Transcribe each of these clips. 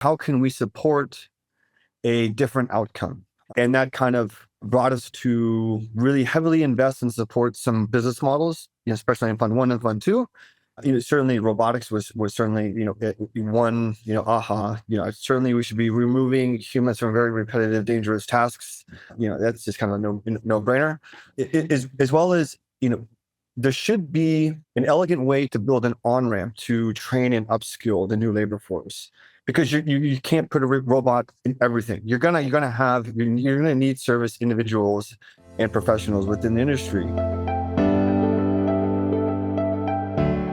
how can we support a different outcome? And that kind of brought us to really heavily invest and support some business models, especially in Fund 1 and Fund 2. Certainly robotics was certainly, one, certainly we should be removing humans from very repetitive, dangerous tasks. That's just kind of a no brainer. As well as, there should be an elegant way to build an on-ramp to train and upskill the new labor force, because you can't put a robot in everything. You're gonna need service individuals and professionals within the industry.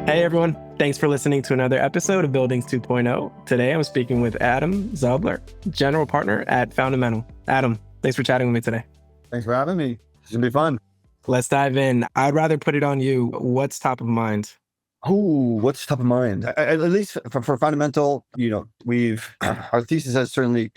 Hey everyone, thanks for listening to another episode of Buildings 2.0. Today I'm speaking with Adam Zobler, General Partner at Foundamental. Adam, thanks for chatting with me today. Thanks for having me. It's gonna be fun. Let's dive in. I'd rather put it on you. What's top of mind? What's top of mind? At least for Fundamental, our thesis has certainly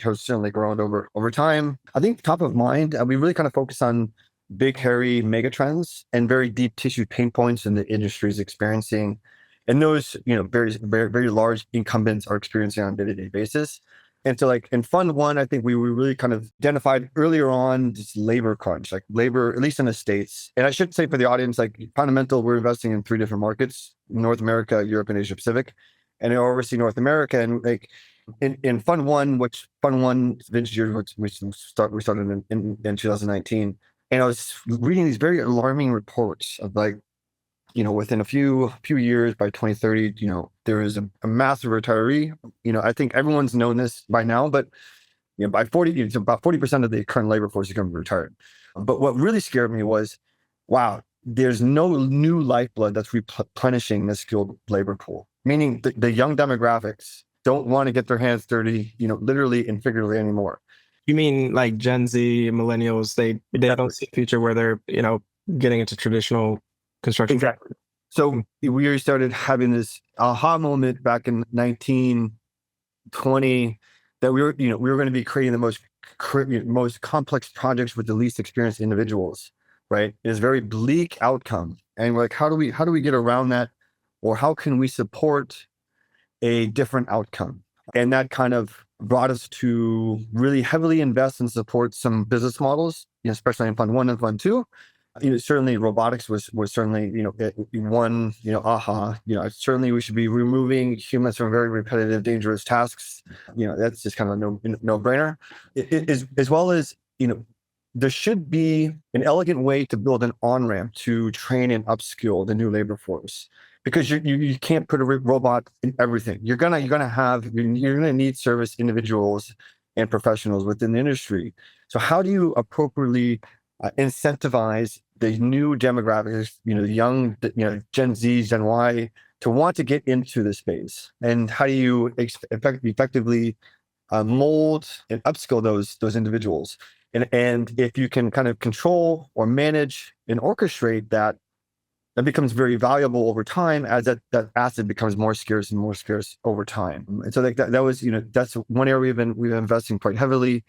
grown over time. I think top of mind, we really kind of focus on big, hairy mega trends and very deep tissue pain points in the industry is experiencing, and those very, very, very large incumbents are experiencing on a day-to-day basis. And so, like in Fund 1, I think we really kind of identified earlier on this labor crunch, like labor, at least in the States. And I should say for the audience, like Fundamental, we're investing in 3 different markets: North America, Europe, and Asia Pacific. And I oversee North America. And like in Fund 1, which Fund 1 vintage year, which we started in 2019. And I was reading these very alarming reports of like, within a few years, by 2030, there is a massive retiree. I think everyone's known this by now, but by 40, it's about 40% of the current labor force is going to be retired. But what really scared me was, wow, there's no new lifeblood that's replenishing the skilled labor pool. Meaning the young demographics don't want to get their hands dirty, literally and figuratively anymore. You mean like Gen Z, millennials, they don't see a future where they're, getting into traditional construction? Exactly. So we started having this aha moment back in 1920 that we were going to be creating the most complex projects with the least experienced individuals, right? It's a very bleak outcome. And we're like, how do we get around that? Or how can we support a different outcome? And that kind of brought us to really heavily invest and support some business models, especially in Fund 1 and Fund 2. Certainly robotics was certainly, one, certainly we should be removing humans from very repetitive, dangerous tasks. That's just kind of a no brainer. As well as, there should be an elegant way to build an on-ramp to train and upskill the new labor force, because you can't put a robot in everything. You're gonna need service individuals and professionals within the industry. So how do you appropriately incentivize the new demographics, the young, Gen Z, Gen Y, to want to get into the space? And how do you effectively mold and upskill those individuals? And if you can kind of control or manage and orchestrate that becomes very valuable over time as that asset becomes more scarce and more scarce over time. And so like that was, that's one area we've been investing quite heavily.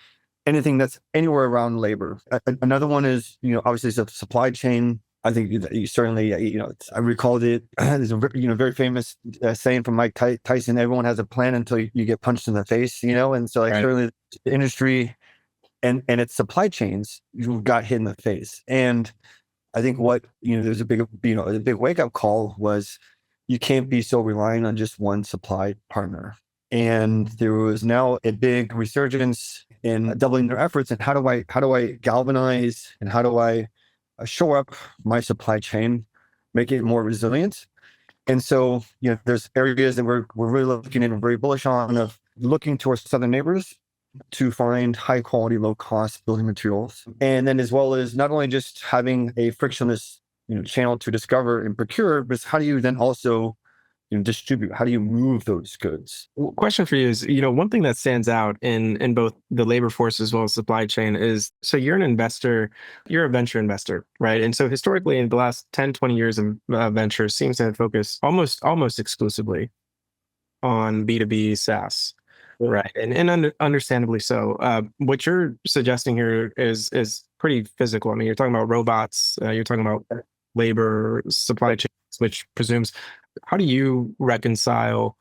Anything that's anywhere around labor. Another one is, obviously the supply chain. I think you certainly, I recalled it. There's a very famous saying from Mike Tyson: "Everyone has a plan until you get punched in the face." And so like certainly the industry and its supply chains got hit in the face. And I think what there's a big wake up call was you can't be so reliant on just one supply partner. And there was now a big resurgence in doubling their efforts. And how do I galvanize and how do I shore up my supply chain, make it more resilient? And so, there's areas that we're really looking at and very bullish on, of looking to our southern neighbors to find high quality, low cost building materials. And then as well as not only just having a frictionless, channel to discover and procure, but how do you then also distribute? How do you move those goods? Question for you is, one thing that stands out in both the labor force as well as supply chain is, so you're an investor, you're a venture investor, right? And so historically in the last 10, 20 years of venture seems to have focused almost exclusively on B2B SaaS, right? And understandably so. What you're suggesting here is pretty physical. I mean, you're talking about robots, you're talking about labor, supply chains, which presumes, how do you reconcile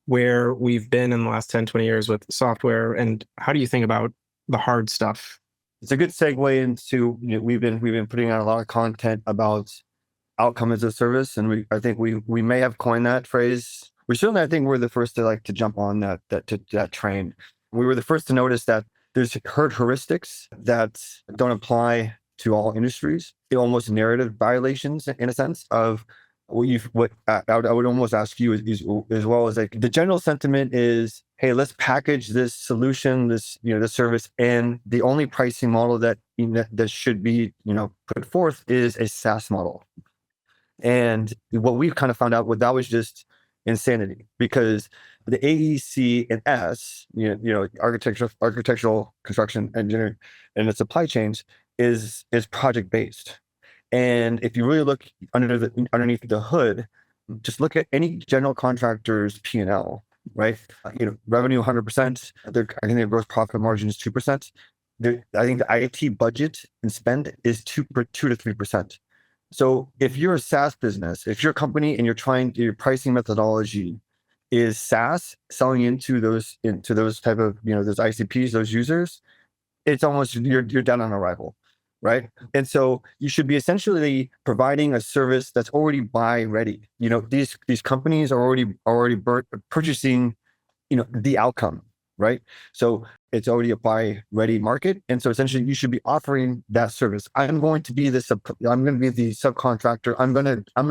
where we've been in the last 10, 20 years with software, and how do you think about the hard stuff? It's a good segue into, we've been putting out a lot of content about outcome as a service, and I think we may have coined that phrase. We certainly, I think we're the first to jump on that train. We were the first to notice that there's herd heuristics that don't apply to all industries. They're almost narrative violations in a sense of what I would almost ask you is as well as, like, the general sentiment is, hey, let's package this solution, this service, and the only pricing model that that should be put forth is a SaaS model. And what we've kind of found out, that was just insanity, because the AEC and S, architectural, construction, engineering, and the supply chains is project based. And if you really look underneath the hood, just look at any general contractor's P&L, right? Revenue 100%. I think their gross profit margin is 2%. I think the IT budget and spend is 2 to 3%. So if you're a SaaS business, if you're a company and your pricing methodology is SaaS, selling into those type of those ICPs, those users, it's almost you're down on arrival, right? And so you should be essentially providing a service that's already buy ready. These companies are already purchasing the outcome, right? So it's already a buy ready market, and so essentially you should be offering that service. I'm going to be the subcontractor. I'm going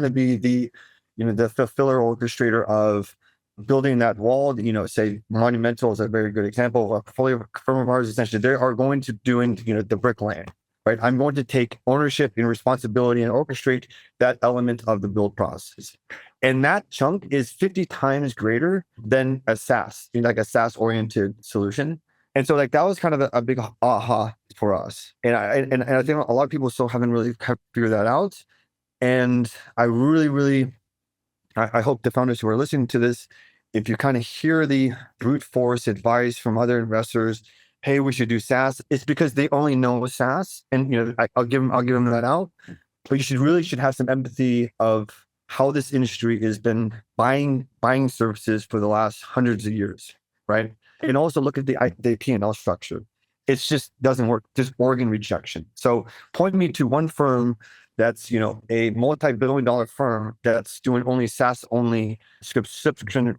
to be the the fulfiller, orchestrator of building that wall. Say Monumental is a very good example of a portfolio firm of ours. Essentially, they are going to doing the bricklaying, right? I'm going to take ownership and responsibility and orchestrate that element of the build process. And that chunk is 50 times greater than a SaaS, like a SaaS oriented solution. And so, like, that was kind of a big aha for us. And I think a lot of people still haven't really figured that out. And I really, I hope the founders who are listening to this, if you kind of hear the brute force advice from other investors, hey, we should do SaaS, it's because they only know SaaS. And I'll give them that out. But you should have some empathy of how this industry has been buying services for the last hundreds of years, right? And also look at the P&L structure. It just doesn't work. Just organ rejection. So point me to one firm that's a multi-billion-dollar firm that's doing only SaaS only subscription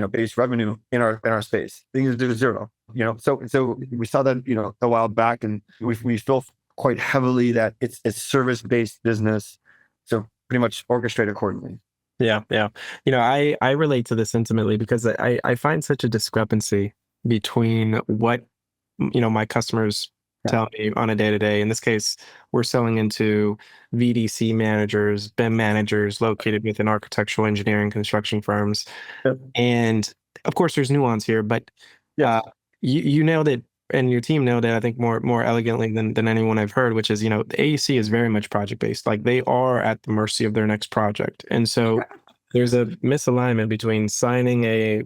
based revenue in our space. There's zero. So we saw that a while back, and we feel quite heavily that it's service-based business, so pretty much orchestrate accordingly. Yeah. I relate to this intimately because I find such a discrepancy between what my customers tell me on a day-to-day. In this case, we're selling into VDC managers, BIM managers located within architectural engineering construction firms. Yep. And of course there's nuance here, but you nailed it, and your team nailed it, I think, more elegantly than anyone I've heard, which is, the AEC is very much project-based. Like, they are at the mercy of their next project. And so there's a misalignment between signing a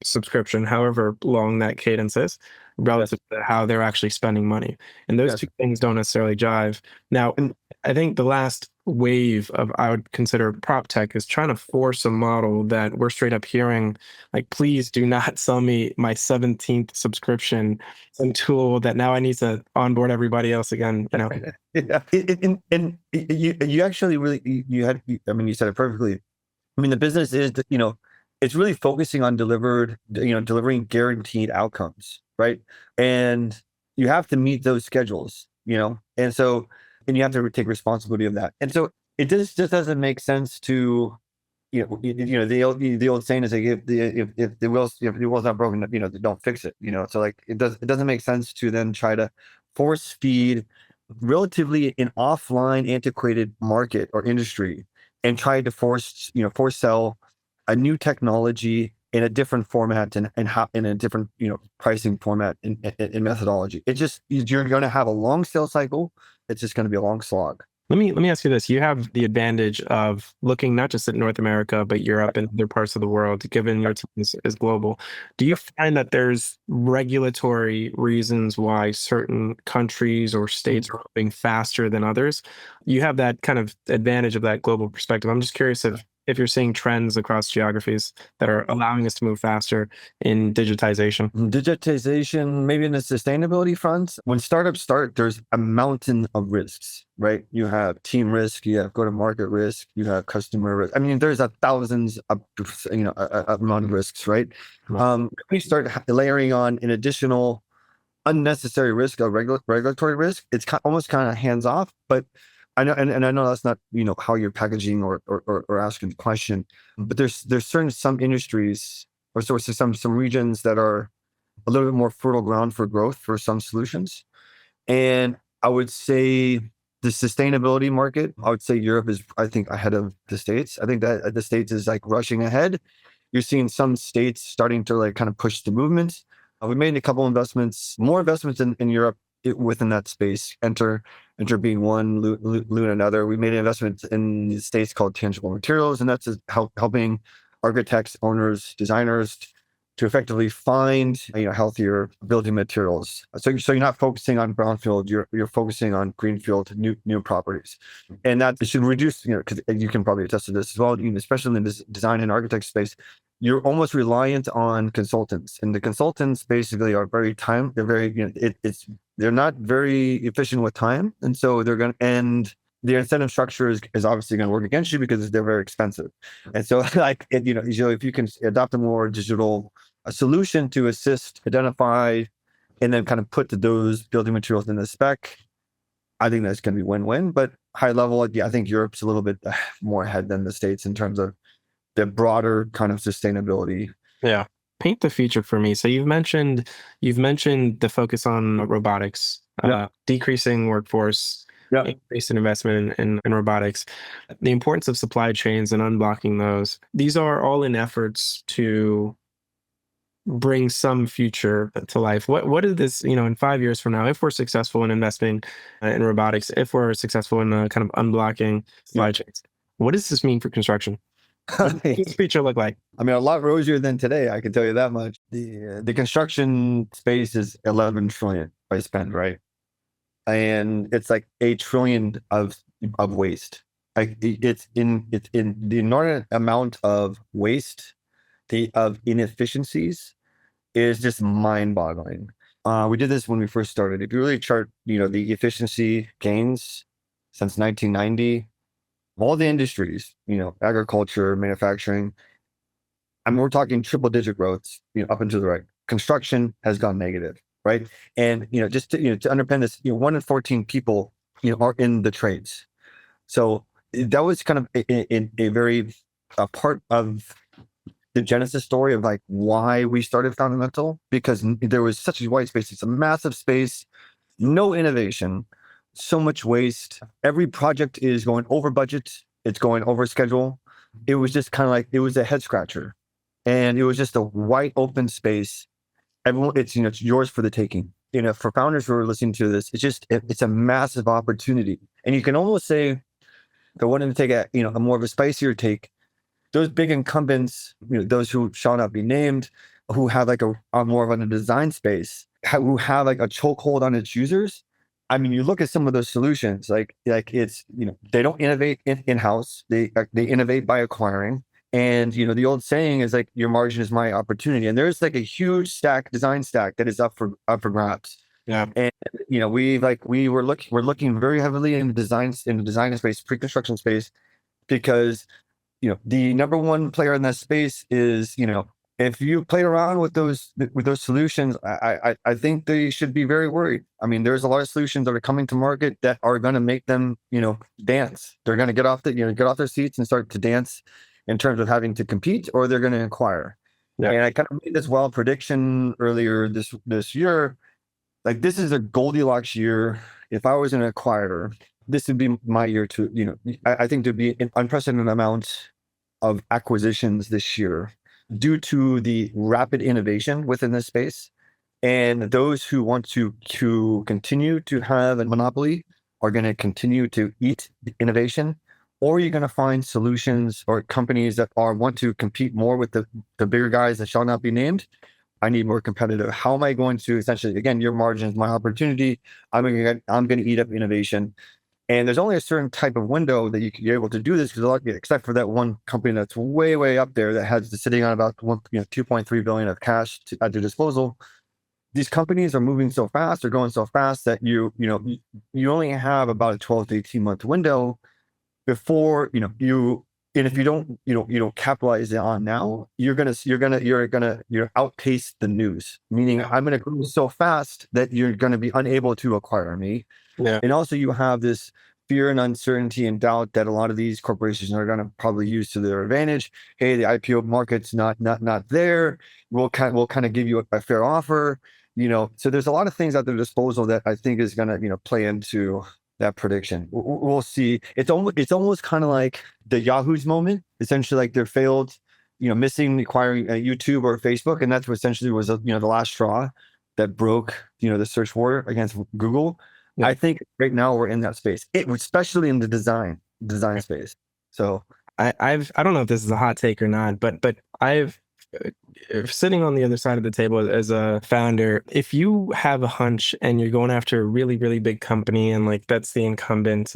subscription, however long that cadence is, relative to how they're actually spending money. And those two things don't necessarily jive. Now, I think the last wave of, I would consider, prop tech is trying to force a model that we're straight up hearing, like, please do not sell me my 17th subscription, some tool that now I need to onboard everybody else again. Yeah. And you actually really, you said it perfectly. The business is, it's really focusing on delivering guaranteed outcomes, right? And you have to meet those schedules, and so, and you have to take responsibility of that. And so it just doesn't make sense to, the old saying is, like, if the wheel's not broken, don't fix it, So, like, it doesn't make sense to then try to force feed relatively an offline antiquated market or industry and try to force sell a new technology in a different format and in a different pricing format and methodology. You're going to have a long sales cycle. It's just going to be a long slog. Let me ask you this. You have the advantage of looking not just at North America, but Europe and other parts of the world, given your team is global. Do you find that there's regulatory reasons why certain countries or states are moving faster than others? You have that kind of advantage of that global perspective. I'm just curious if you're seeing trends across geographies that are allowing us to move faster in digitization. Digitization, maybe in the sustainability front. When startups start, there's a mountain of risks, right? You have team risk, you have go-to-market risk, you have customer risk. I mean, there's thousands of, amount of risks, right? We start layering on an additional unnecessary risk of regulatory risk. It's almost kind of hands off, but I know, and I know that's not, how you're packaging or asking the question, but there's some industries or some regions that are a little bit more fertile ground for growth for some solutions. And I would say the sustainability market, I would say Europe is, I think, ahead of the States. I think that the States is like rushing ahead. You're seeing some states starting to like kind of push the movement. We made a couple more investments in Europe within that space. Enter being one, Loon another. We made an investment in the States called Tangible Materials, and that's helping architects, owners, designers to effectively find healthier building materials. So you're not focusing on brownfield, you're focusing on greenfield new properties, and that should reduce, because you can probably attest to this as well, especially in the design and architect space. You're almost reliant on consultants, and the consultants basically are they're not very efficient with time, and so they're going to end. The incentive structure is obviously going to work against you because they're very expensive. And so if you can adopt a more digital solution to assist, identify, and then kind of put those building materials in the spec, I think that's going to be win-win. But high level, I think Europe's a little bit more ahead than the States in terms of the broader kind of sustainability. Yeah. Paint the future for me. So you've mentioned the focus on robotics, decreasing workforce, increase in investment in robotics, the importance of supply chains and unblocking those. These are all in efforts to bring some future to life. What is this, in 5 years from now, if we're successful in investing in robotics, if we're successful in kind of unblocking supply chains, what does this mean for construction? What does this future look like? I mean, a lot rosier than today, I can tell you that much. The construction space is 11 trillion by spend, right? And it's like 8 trillion of waste. Like it's in the enormous amount of waste, of inefficiencies is just mind-boggling. We did this when we first started. If you really chart, the efficiency gains since 1990, all the industries, agriculture, manufacturing, I mean, we're talking triple-digit growths, up and to the right. Construction has gone negative, right? And just to underpin this, 1 in 14 people, are in the trades. So that was kind of a very part of the genesis story of like why we started Foundamental, because there was such a white space. It's a massive space, no innovation, so much waste. Every project is going over budget. It's going over schedule. It was just kind of like, it was a head scratcher, and it was just a wide open space. Everyone, it's yours for the taking. For founders who are listening to this, it's a massive opportunity. And you can almost say, if I wanted to take a more of a spicier take, those big incumbents, those who shall not be named, who have like a more of a design space, who have like a chokehold on its users. I mean, you look at some of those solutions, like it's, they don't innovate in-house. They innovate by acquiring. And, the old saying is like, your margin is my opportunity. And there's like a huge design stack that is up for grabs. Yeah. And, we're looking very heavily in the design space, pre-construction space, because, the number one player in that space is, if you play around with those solutions, I think they should be very worried. I mean, there's a lot of solutions that are coming to market that are going to make them, dance. They're going to get off their seats and start to dance in terms of having to compete, or they're going to acquire. Yeah. And I kind of made this wild prediction earlier this year. Like, this is a Goldilocks year. If I was an acquirer, this would be my year to, I think there'd be an unprecedented amount of acquisitions this year due to the rapid innovation within this space. And those who want to continue to have a monopoly are going to continue to eat the innovation, or you're going to find solutions or companies that want to compete more with the bigger guys that shall not be named. I need more competitive. How am I going to essentially, again, your margin is my opportunity. I'm going to eat up innovation. And there's only a certain type of window that you're able to do this because, except for that one company that's way, way up there that has sitting on about 2.3 billion of cash at their disposal. These companies are moving so fast, they're going so fast that you only have about a 12 to 18 month window before and if you don't capitalize it on now, you're outpace the news, meaning I'm gonna grow so fast that you're gonna be unable to acquire me. Yeah. And also you have this fear and uncertainty and doubt that a lot of these corporations are going to probably use to their advantage. Hey, the IPO market's not there. We'll kind of give you a fair offer. So there's a lot of things at their disposal that I think is going to play into that prediction. We'll see. It's almost kind of like the Yahoo's moment. Essentially, like they're failed, missing acquiring YouTube or Facebook, and that's what essentially was the last straw that broke the search war against Google. Yeah. I think right now we're in that space, especially in the design space. So I don't know if this is a hot take or not, but I've sitting on the other side of the table as a founder, if you have a hunch and you're going after a really, really big company and like that's the incumbent,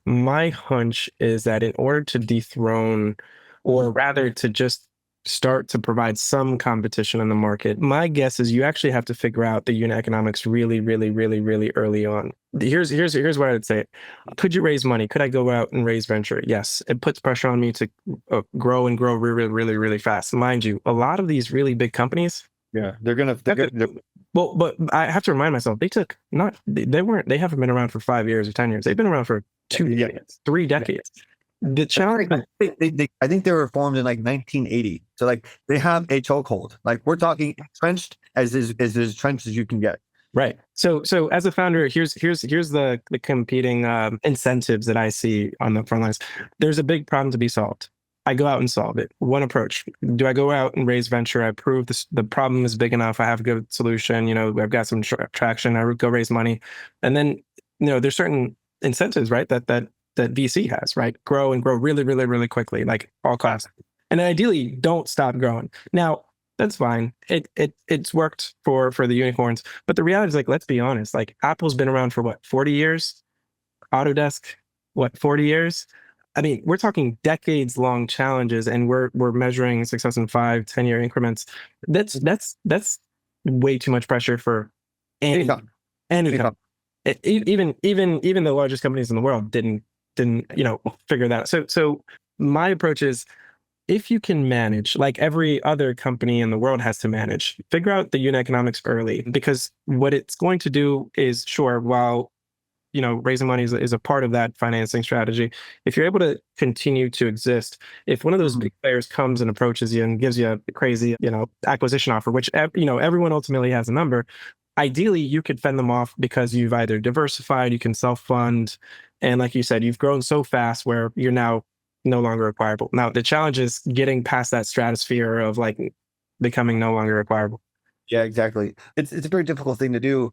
my hunch is that in order to dethrone, or rather to just start to provide some competition in the market, my guess is you actually have to figure out the unit economics really, really, really, really early on. Here's what I'd say. Could you raise money? Could I go out and raise venture? Yes. It puts pressure on me to grow really, really, really fast. Mind you, a lot of these really big companies, they're gonna. Well, but I have to remind myself, they haven't been around for 5 years or 10 years. They've been around for 2 decades, 3 decades. The challenge, I think they were formed in like 1980. So like they have a chokehold. Like we're talking entrenched as entrenched as you can get. Right. So as a founder, here's the competing incentives that I see on the front lines. There's a big problem to be solved. I go out and solve it. One approach. Do I go out and raise venture? I prove the problem is big enough. I have a good solution. I've got some traction. I go raise money. And then, there's certain incentives, right? That VC has, right? Grow and grow really, really, really quickly, like all costs. And ideally don't stop growing. Now, that's fine. It's worked for the unicorns. But the reality is, like, let's be honest, like Apple's been around for what, 40 years? Autodesk, what, 40 years? I mean, we're talking decades long challenges and we're measuring success in 5-10 year increments. That's way too much pressure for any company. Even the largest companies in the world didn't figure that out. So my approach is, if you can manage, like every other company in the world has to manage, figure out the unit economics early, because what it's going to do is, sure, while raising money is a part of that financing strategy, if you're able to continue to exist, if one of those big players comes and approaches you and gives you a crazy acquisition offer, which everyone ultimately has a number, ideally you could fend them off because you've either diversified, you can self-fund, and like you said, you've grown so fast where you're now no longer acquirable. Now, the challenge is getting past that stratosphere of like becoming no longer acquirable. Yeah, exactly. It's a very difficult thing to do.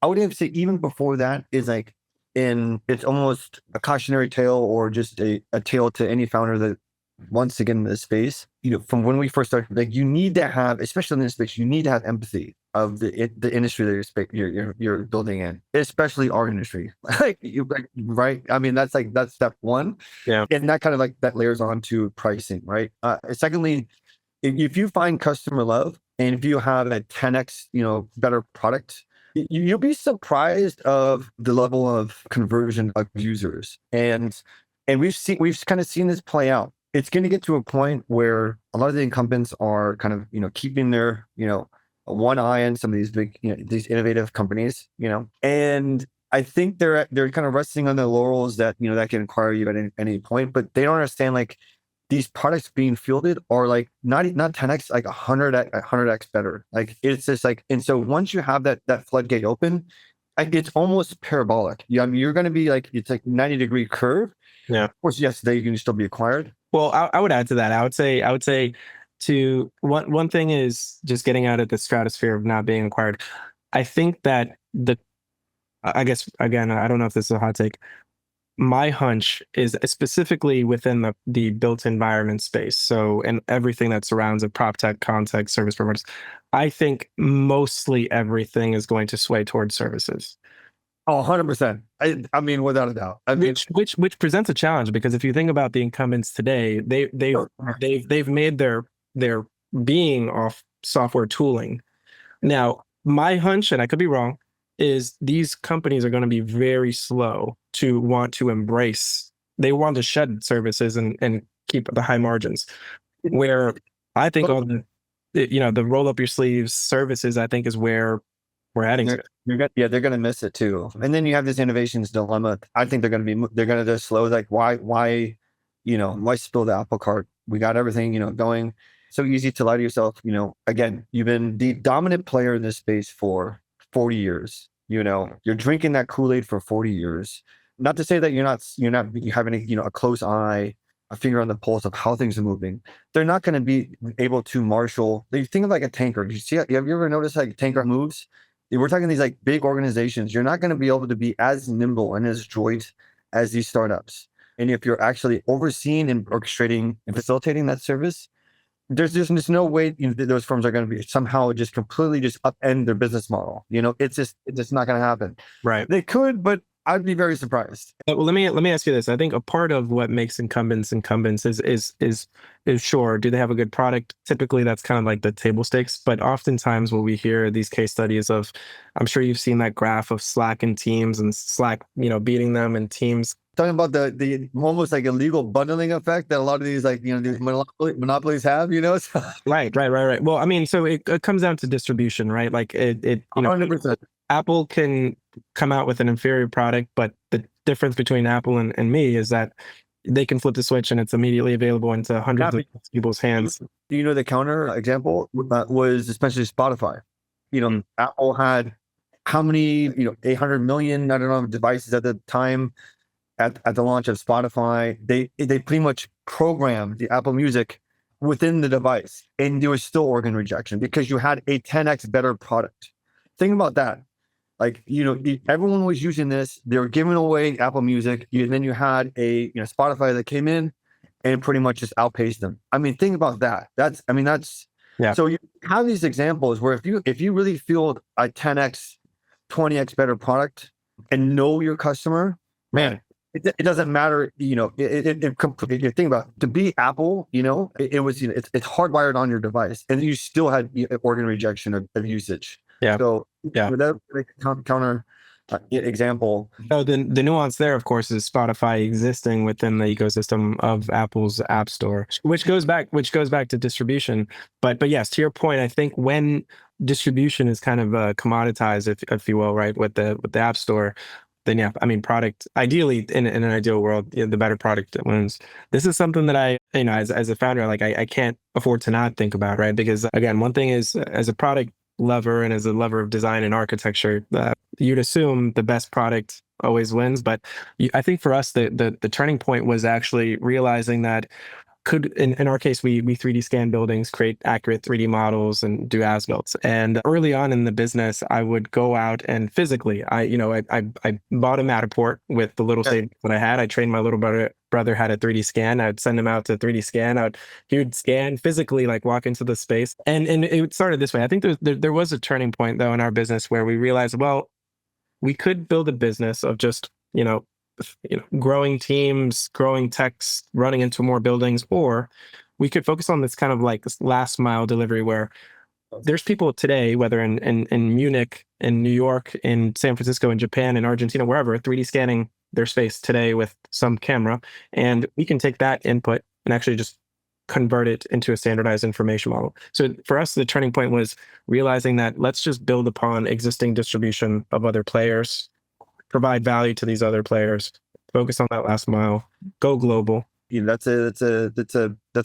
I would even say even before that is like it's almost a cautionary tale or just a tale to any founder that wants to get into this space. From when we first started, like you need to have, especially in this space, you need to have empathy of the industry that you're building in, especially our industry. Right? I mean, that's step one. Yeah. And that kind of like that layers on to pricing, right? Secondly, if you find customer love and if you have a 10x, better product, you'll be surprised of the level of conversion of users. And we've kind of seen this play out. It's going to get to a point where a lot of the incumbents are kind of, keeping their, one eye on some of these big, these innovative companies, and I think they're kind of resting on their laurels that, that can acquire you at any point, but they don't understand like these products being fielded are like not 10x, like 100x better. Like it's just like, and so once you have that floodgate open, it's almost parabolic. I mean, you're going to be like, it's like 90-degree curve. Yeah. Of course, yes, they can still be acquired. Well, I would add to that. I would say to one thing is just getting out of the stratosphere of not being acquired. I think that I guess, again, I don't know if this is a hot take. My hunch is specifically within the built environment space. So, and everything that surrounds a prop tech, context, service providers, I think mostly everything is going to sway towards services. Oh, 100%. I mean, without a doubt. I mean, Which presents a challenge, because if you think about the incumbents today, they've made their being off software tooling. Now, my hunch, and I could be wrong, is these companies are going to be very slow to want to embrace. They want to shed services and keep the high margins. Where I think all the roll up your sleeves services, I think, is where we're heading to. they're gonna miss it too. And then you have this innovations dilemma. I think they're gonna just slow. Like, why, why spill the apple cart? We got everything, going. So easy to lie to yourself. Again, you've been the dominant player in this space for 40 years. You're drinking that Kool-Aid for 40 years. Not to say that you have any, a close eye, a finger on the pulse of how things are moving. They're not going to be able to marshal. You think of like a tanker. Have you ever noticed like a tanker moves? We're talking these like big organizations. You're not going to be able to be as nimble and as adroit as these startups. And if you're actually overseeing and orchestrating and facilitating that service, there's just no way that those firms are going to be somehow just completely just upend their business model. It's just not going to happen. Right. They could, but I'd be very surprised. Well, let me ask you this. I think a part of what makes incumbents is sure, do they have a good product? Typically, that's kind of like the table stakes. But oftentimes, when we hear these case studies of, I'm sure you've seen that graph of Slack and Teams, and Slack, beating them, and Teams. Talking about the almost like illegal bundling effect that a lot of these these monopolies have. So. Right. Well, I mean, so it comes down to distribution, right? Like 100%. Apple can come out with an inferior product, but the difference between Apple and me is that they can flip the switch and it's immediately available into hundreds of people's hands. The counter example was especially Spotify. Apple had how many, 800 million, I don't know, devices at the time at the launch of Spotify. They pretty much programmed the Apple Music within the device, and there was still organ rejection because you had a 10x better product. Think about that. Like, everyone was using this. They were giving away Apple Music. Then you had a Spotify that came in and pretty much just outpaced them. I mean, think about that. That's yeah. So you have these examples where if you really feel a 10x, 20x better product and know your customer, man, it doesn't matter. You think about it, to be Apple, it was, it's hardwired on your device, and you still had organ rejection of usage. Yeah. So yeah, without counter example. So the nuance there, of course, is Spotify existing within the ecosystem of Apple's App Store, which goes back to distribution. But yes, to your point, I think when distribution is kind of commoditized, if you will, right, with the App Store, then yeah, I mean, product, ideally in an ideal world, the better product that wins. This is something that I, as a founder, like I can't afford to not think about, right? Because again, one thing is, as a product lover and as a lover of design and architecture, you'd assume the best product always wins. But I think for us, the turning point was actually realizing that in our case, we 3D scan buildings, create accurate 3D models, and do as-built. And early on in the business, I would go out and physically, I bought a Matterport with the little savings that I had. I trained my little brother had a 3D scan. I'd send him out to 3D scan. He would scan physically, like walk into the space. And it started this way. I think there was a turning point though in our business where we realized, well, we could build a business of just, growing teams, growing techs, running into more buildings, or we could focus on this kind of like this last mile delivery where there's people today, whether in Munich, in New York, in San Francisco, in Japan, in Argentina, wherever, 3D scanning their space today with some camera. And we can take that input and actually just convert it into a standardized information model. So for us, the turning point was realizing that let's just build upon existing distribution of other players, provide value to these other players, focus on that last mile, go global. That's a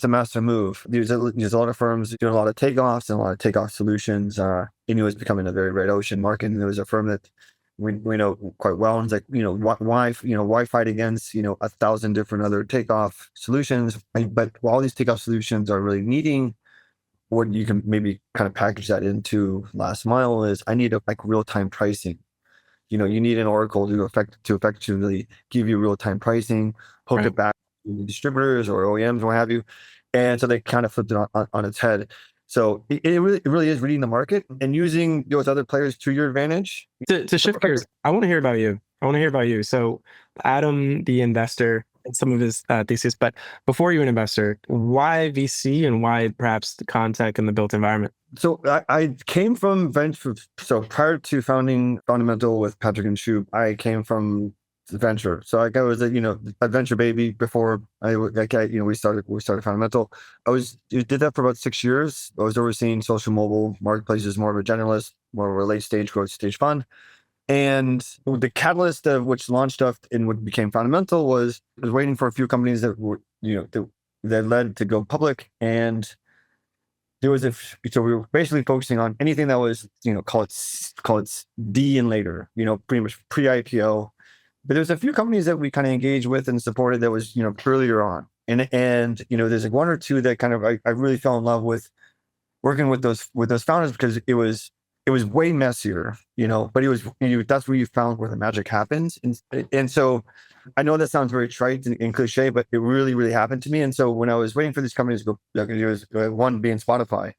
master move. There's a lot of firms doing a lot of takeoffs and a lot of takeoff solutions. It's becoming a very red ocean market. And there was a firm that we know quite well, and it's like, why fight against 1,000 different other takeoff solutions? But all these takeoff solutions are really needing what you can maybe kind of package that into last mile is, I need real-time pricing. You need an Oracle to effectively give you real-time pricing, hook it back to distributors or OEMs, what have you. And so they kind of flipped it on its head. So it really is reading the market and using those other players to your advantage. To shift gears, I want to hear about you. So Adam, the investor, and some of his thesis, but before you're an investor, why VC and why perhaps the contact and the built environment? So I came from venture. So prior to founding Fundamental with Patrick and Shub, I came from venture. So like I was a venture baby before we started Fundamental. Did that for about 6 years. I was overseeing social mobile marketplaces, more of a generalist, more of a late stage growth stage fund. And the catalyst of which launched stuff in what became Fundamental was waiting for a few companies that were that led to go public. And there was so we were basically focusing on anything that was call it D and later, pretty much pre-IPO. But there's a few companies that we kind of engaged with and supported that was earlier on, and there's like one or two that kind of I really fell in love with working with those founders, because it was way messier, but it was that's where you found where the magic happens. And so I know that sounds very trite and cliche, but it really, really happened to me. And so when I was waiting for these companies to go, it was one being Spotify.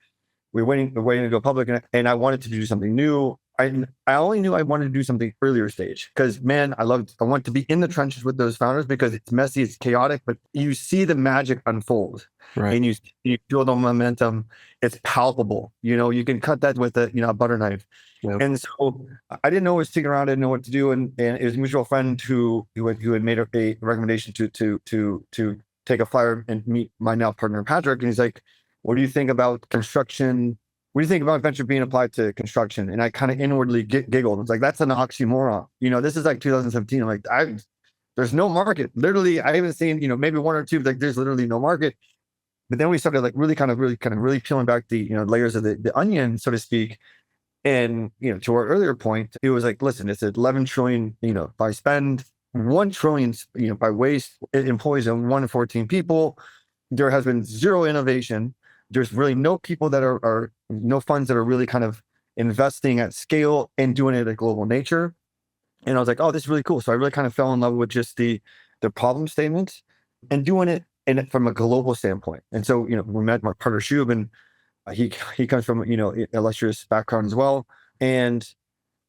We're waiting to go public, and I wanted to do something new. I only knew I wanted to do something earlier stage because, man, I want to be in the trenches with those founders because it's messy, it's chaotic, but you see the magic unfold, Right. and you feel the momentum. It's palpable. You can cut that with a butter knife. Yep. And so I didn't know what to stick around. I didn't know what to do, and it was a mutual friend who had made a recommendation to take a flyer and meet my now partner Patrick, and he's like, "What do you think about construction? What do you think about venture being applied to construction?" And I kind of inwardly giggled. It's like, that's an oxymoron. This is like 2017. I'm like, there's no market. Literally, I haven't seen, maybe one or two, like there's literally no market. But then we started like really peeling back the, layers of the onion, so to speak. And, to our earlier point, it was like, listen, it's 11 trillion, by spend, 1 trillion, by waste. It employs 1 in 14 people. There has been zero innovation. There's really no people that are no funds that are really kind of investing at scale and doing it at global nature. And I was like, oh, this is really cool. So I really kind of fell in love with just the problem statement and doing it from a global standpoint. And so, we met my partner Shub, and he comes from, illustrious background as well. And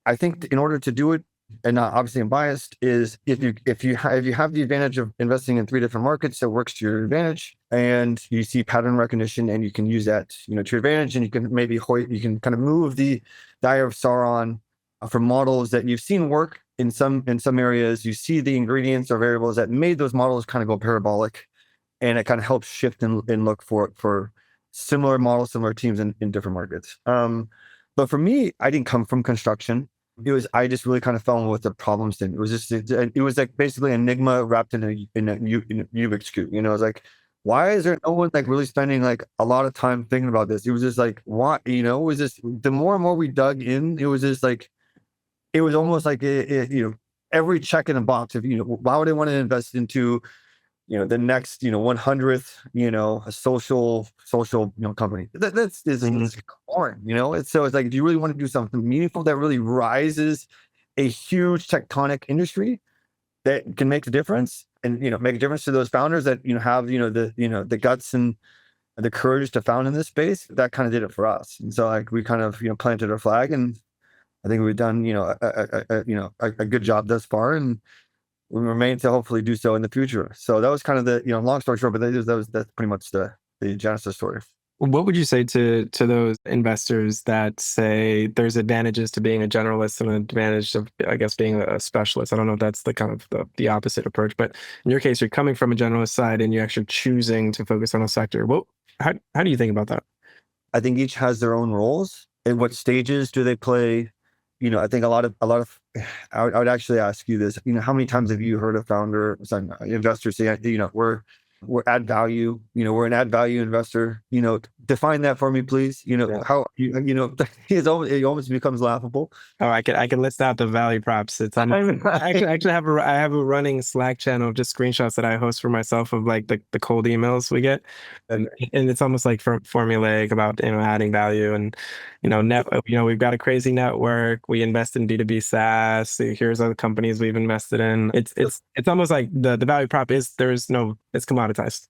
I think in order to do it, and obviously I'm biased, is if you have the advantage of investing in 3 different markets that works to your advantage, and you see pattern recognition, and you can use that to your advantage, and you can kind of move the Eye of Sauron from models that you've seen work in some areas. You see the ingredients or variables that made those models kind of go parabolic, and it kind of helps shift and look for similar models, similar teams in different markets. But for me, I didn't come from construction. I just really kind of fell in with the problem statement. It was like basically Enigma wrapped in a Rubik's cube. It was like, why is there no one like really spending like a lot of time thinking about this? It was just like, what, it was just, the more and more we dug in, it was just like, it was almost like, every check in a box of, why would I want to invest into, the next, 100th, a social, company. That's boring, so it's like, do you really want to do something meaningful that really rises a huge tectonic industry that can make a difference, and, make a difference to those founders that, have, the guts and the courage to found in this space? That kind of did it for us. And so like, we kind of, planted our flag, and I think we've done, a good job thus far, and we remain to hopefully do so in the future. So that was kind of the, long story short, but that's pretty much the genesis story. What would you say to those investors that say there's advantages to being a generalist and an advantage of, I guess, being a specialist? I don't know if that's the kind of the opposite approach, but in your case, you're coming from a generalist side and you're actually choosing to focus on a sector. How do you think about that? I think each has their own roles. And what stages do they play? I think a lot of I would actually ask you this, how many times have you heard a investor say, we're add value, we're an add value investor, define that for me, please. How, it almost becomes laughable. Oh, I can list out the value props. I actually have a running Slack channel of just screenshots that I host for myself of like the cold emails we get. And it's almost like formulaic about, adding value, and, we've got a crazy network. We invest in B2B SaaS. Here's other companies we've invested in. It's almost like the value prop is it's commoditized.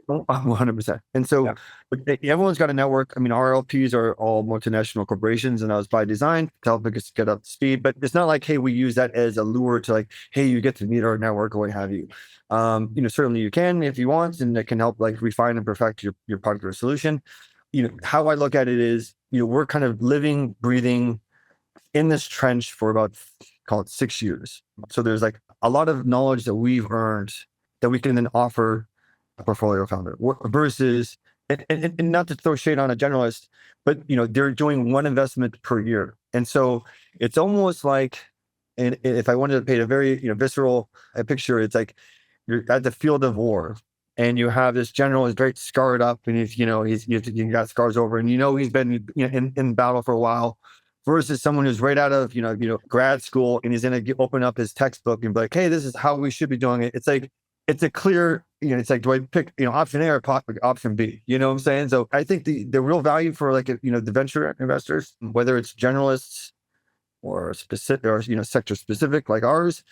100%. And so Yeah. but everyone's got a network. I mean, our LPs are all multinational corporations, and that was by design to help us get up to speed. But it's not like, hey, we use that as a lure to like, hey, you get to meet our network or what have you. Certainly you can if you want, and it can help like refine and perfect your product or solution. How I look at it is, we're kind of living, breathing in this trench for about, call it 6 years. So there's like a lot of knowledge that we've earned that we can then offer a portfolio founder versus, and not to throw shade on a generalist, but they're doing one investment per year. And so it's almost like, and if I wanted to paint a very visceral picture, it's like you're at the field of war and you have this general is very scarred up, and he's got scars over, and he's been in battle for a while, versus someone who's right out of grad school and he's going to open up his textbook and be like, hey, this is how we should be doing it. It's like it's a clear, it's like, do I pick option A or option B? You know what I'm saying? So I think the real value for like the venture investors, whether it's generalists or specific or sector specific like ours,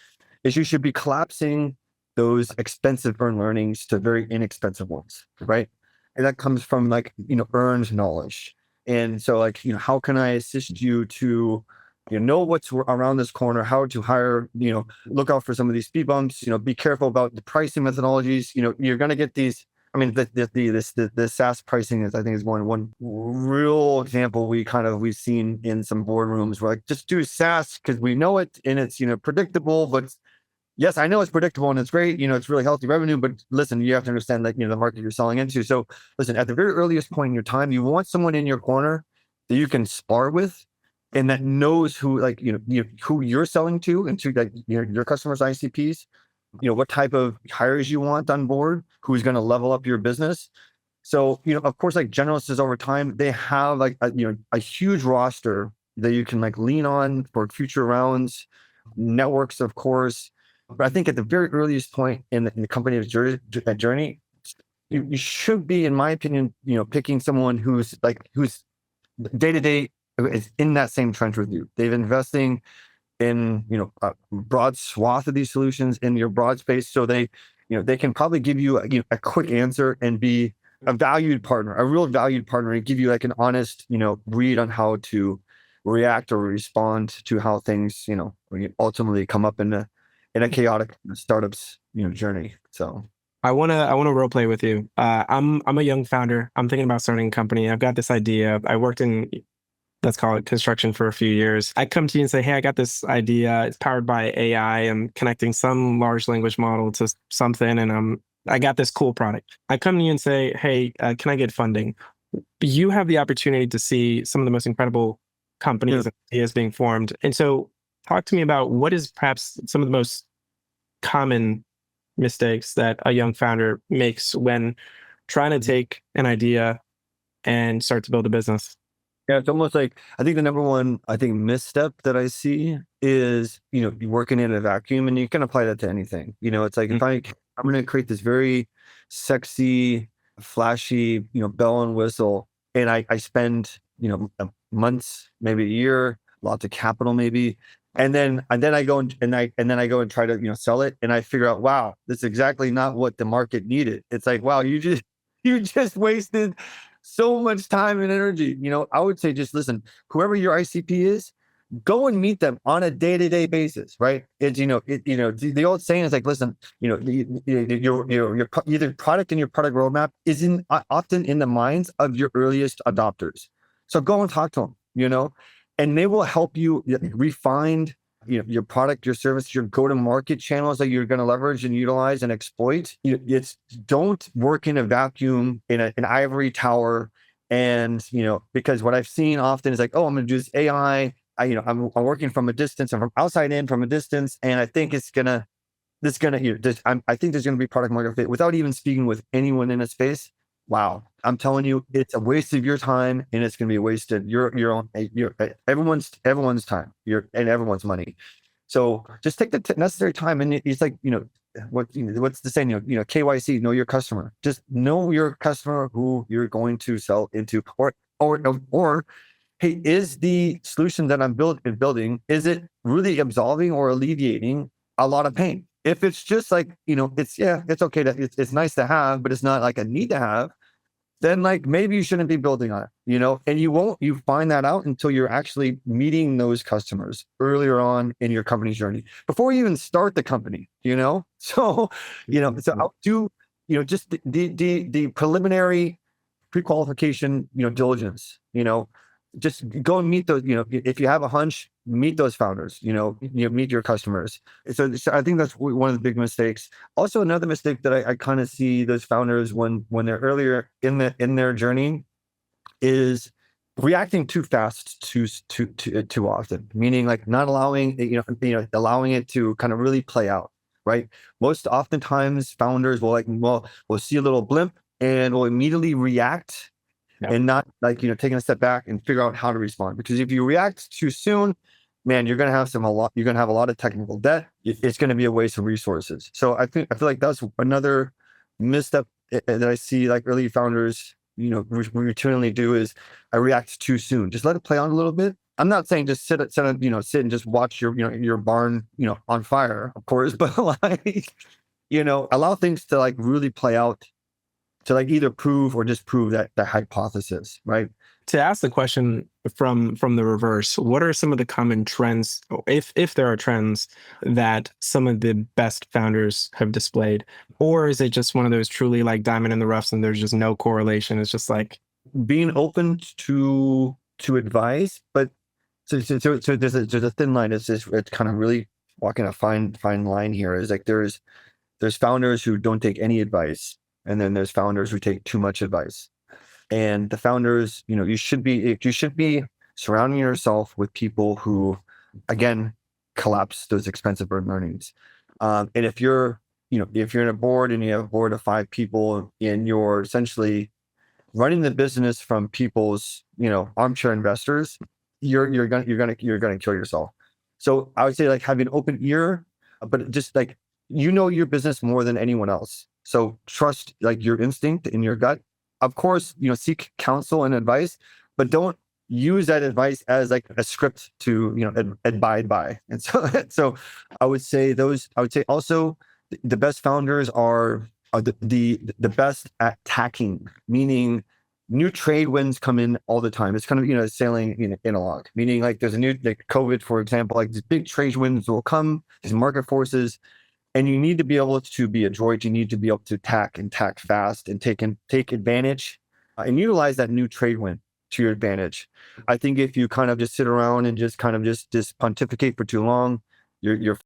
is you should be collapsing those expensive earned learnings to very inexpensive ones, right? And that comes from like earned knowledge. And so like how can I assist you to know what's around this corner, how to hire, look out for some of these speed bumps, be careful about the pricing methodologies. You're going to get these. I mean, the SaaS pricing is, I think, is one real example we've seen in some boardrooms where like, just do SaaS because we know it and it's predictable. But yes, I know it's predictable and it's great. It's really healthy revenue. But listen, you have to understand that the market you're selling into. So listen, at the very earliest point in your time, you want someone in your corner that you can spar with, and that knows who who you're selling to, and to like your customers, ICPs. What type of hires you want on board, who's going to level up your business. So, of course, like generalists over time, they have like a huge roster that you can like lean on for future rounds, networks, of course. But I think at the very earliest point in the company's journey, you should be, in my opinion, picking someone who's day to day is in that same trench with you. They've investing in a broad swath of these solutions in your broad space, so they can probably give you a quick answer and be a valued partner, a real valued partner, and give you like an honest read on how to react or respond to how things ultimately come up in a chaotic startup's journey. So I wanna role play with you. I'm a young founder. I'm thinking about starting a company. I've got this idea. I worked in, let's call it, construction for a few years. I come to you and say, hey, I got this idea. It's powered by AI. I'm connecting some large language model to something, and I got this cool product. I come to you and say, hey, can I get funding? You have the opportunity to see some of the most incredible companies and ideas being formed. And so talk to me about what is perhaps some of the most common mistakes that a young founder makes when trying to take an idea and start to build a business. yeah, it's almost like, I think the number one, misstep that I see is, you're working in a vacuum, and you can apply that to anything. It's like, if I'm going to create this very sexy, flashy, bell and whistle, and I spend, months, maybe a year, lots of capital, maybe. And then I go and try to, sell it, and I figure out, wow, this is exactly not what the market needed. It's like, wow, you just wasted so much time and energy. I would say just listen, whoever your ICP is, go and meet them on a day-to-day basis, right? It's, the old saying is like, listen, your either product and your product roadmap is often in the minds of your earliest adopters. So go and talk to them, and they will help you refine your product, your service, your go-to-market channels that you're going to leverage and utilize and exploit. Don't work in a vacuum in an ivory tower. And, because what I've seen often is like, oh, I'm going to do this AI. I'm working from a distance. I'm from outside in from a distance. And I think I think there's going to be product market fit without even speaking with anyone in a space. Wow. I'm telling you, it's a waste of your time, and it's going to be a waste of everyone's time, and everyone's money. So just take the necessary time. And it's like, what's the saying, KYC, know your customer. Just know your customer, who you're going to sell into, or hey, is the solution that I'm building, is it really absolving or alleviating a lot of pain? If it's just like, it's okay to, it's nice to have, but it's not like a need to have, then like maybe you shouldn't be building on it, and you find that out until you're actually meeting those customers earlier on in your company's journey before you even start the company. So, so I'll do, just the preliminary pre-qualification, diligence, just go and meet those, if you have a hunch, meet those founders, meet your customers. So I think that's one of the big mistakes. Also, another mistake that I kind of see those founders when they're earlier in their journey is reacting too fast too often, meaning like not allowing allowing it to kind of really play out, right? Most oftentimes founders will see a little blimp and will immediately react, and not like, taking a step back and figure out how to respond. Because if you react too soon, man, you're going to have you're going to have a lot of technical debt. It's going to be a waste of resources. So I feel like that's another misstep that I see like early founders, routinely do, is I react too soon. Just let it play on a little bit. I'm not saying just sit and just watch your barn, on fire, of course, but like, allow things to like really play out, to like either prove or disprove that hypothesis, right? To ask the question from the reverse, what are some of the common trends, if there are trends, that some of the best founders have displayed? Or is it just one of those truly like diamond in the roughs and there's just no correlation? It's just like being open to advice, but so there's a thin line. It's kind of really walking a fine line here. Is like there's founders who don't take any advice, and then there's founders who take too much advice. And the founders, you should be surrounding yourself with people who, again, collapse those expensive burn earnings. And if you're in a board and you have a board of 5 people and you're essentially running the business from people's, armchair investors, you're gonna kill yourself. So I would say like having an open ear, but just like, your business more than anyone else. So trust like your instinct and your gut. Of course, seek counsel and advice, but don't use that advice as like a script to, abide by. And so I would say also the best founders are the best at tacking, meaning new trade winds come in all the time. It's kind of, sailing in a log, meaning like there's a new, like COVID, for example, like these big trade winds will come, these market forces. And you need to be able to be adroit. You need to be able to tack fast and take advantage and utilize that new trade wind to your advantage. I think if you kind of just sit around and just kind of just pontificate for too long, you're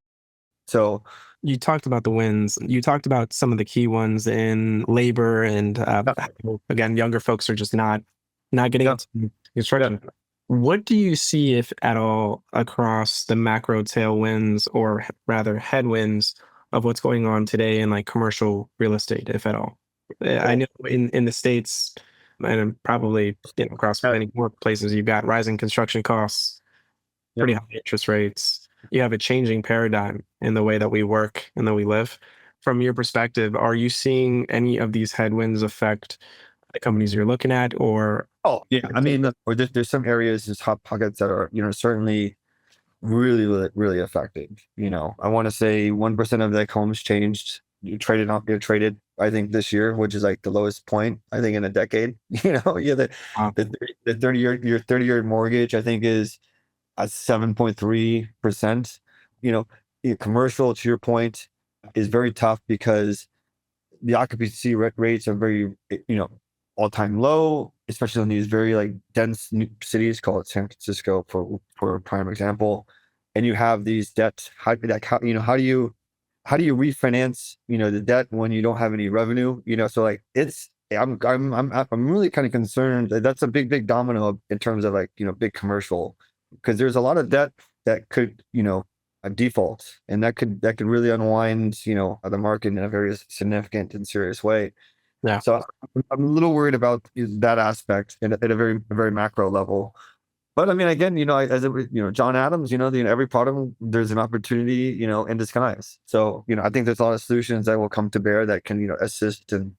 so. You talked about the wins. You talked about some of the key ones in labor, and again, younger folks are just not getting into construction. Yeah. What do you see, if at all, across the macro tailwinds, or rather headwinds, of what's going on today in like commercial real estate, if at all? I know in the States, and probably across many more places, you've got rising construction costs, pretty high interest rates. You have a changing paradigm in the way that we work and that we live. From your perspective, are you seeing any of these headwinds affect the companies you're looking at? Or I mean, look, or there's some areas, there's hot pockets that are certainly really, really, really affected. I want to say 1% of the homes changed, traded, I think this year, which is like the lowest point I think in a decade. The 30-year mortgage I think is at 7.3%. Commercial, to your point, is very tough because the occupancy rates are very, all-time low, especially in these very like dense cities, call it San Francisco for a prime example. And you have these debts. How do you refinance the debt when you don't have any revenue? So like I'm really kind of concerned that that's a big domino in terms of like big commercial, because there's a lot of debt that could a default, and that could really unwind the market in a very significant and serious way. Yeah. So I'm a little worried about that aspect at a very macro level. But I mean, again, John Adams, every problem there's an opportunity, in disguise. So, I think there's a lot of solutions that will come to bear that can, assist and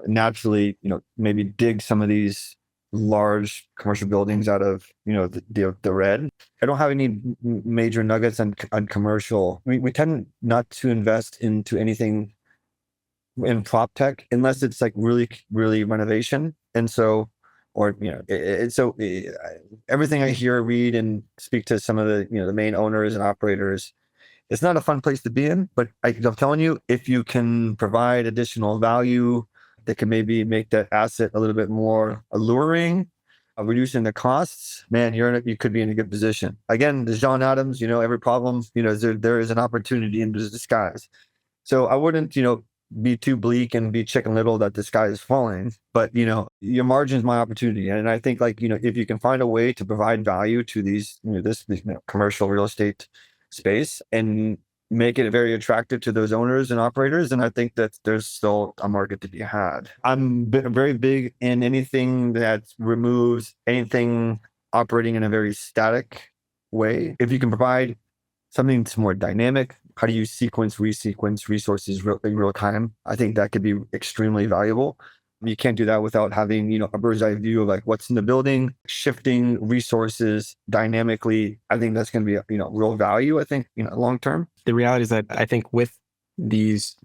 naturally, maybe dig some of these large commercial buildings out of, the red. I don't have any major nuggets on commercial. We tend not to invest into anything in prop tech unless it's like really, really renovation. And so, or, everything I hear, read, and speak to some of the, the main owners and operators, it's not a fun place to be in, but I'm telling you, if you can provide additional value that can maybe make that asset a little bit more alluring, reducing the costs, man, you could be in a good position. Again, the John Adams, every problem, there is an opportunity in disguise. So I wouldn't, be too bleak and be chicken little that the sky is falling, but your margin is my opportunity. And I think if you can find a way to provide value to these, this commercial real estate space and make it very attractive to those owners and operators, and I think that there's still a market to be had. I'm very big in anything that removes anything operating in a very static way. If you can provide something that's more dynamic, how do you resequence resources in real time? I think that could be extremely valuable. You can't do that without having, a bird's eye view of like what's in the building, shifting resources dynamically. I think that's going to be, real value, I think, long term. The reality is that I think with these,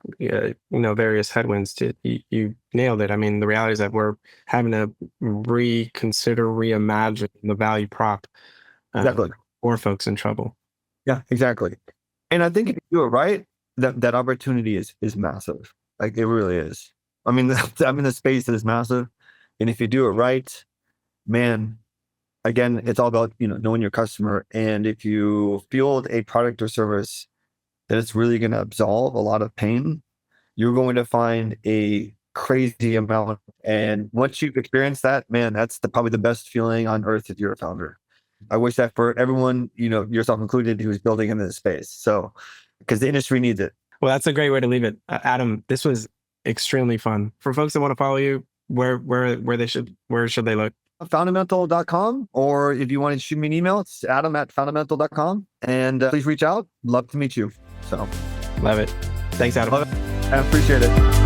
various headwinds, you nailed it. I mean, the reality is that we're having to reconsider, reimagine the value prop Exactly. for folks in trouble. Yeah, exactly. And I think if you do it right, that opportunity is massive. Like it really is. I mean, the space is massive. And if you do it right, man, again, it's all about, knowing your customer. And if you field a product or service that it's really going to absolve a lot of pain, you're going to find a crazy amount. And once you've experienced that, man, that's probably the best feeling on earth if you're a founder. I wish that for everyone, yourself included, who's building into this space. So, because the industry needs it. Well, that's a great way to leave it. Adam, this was extremely fun. For folks that want to follow you, where should they look? Foundamental.com, or if you want to shoot me an email, it's adam@foundamental.com. And please reach out. Love to meet you. So, love it. Thanks, Adam. Love it. I appreciate it.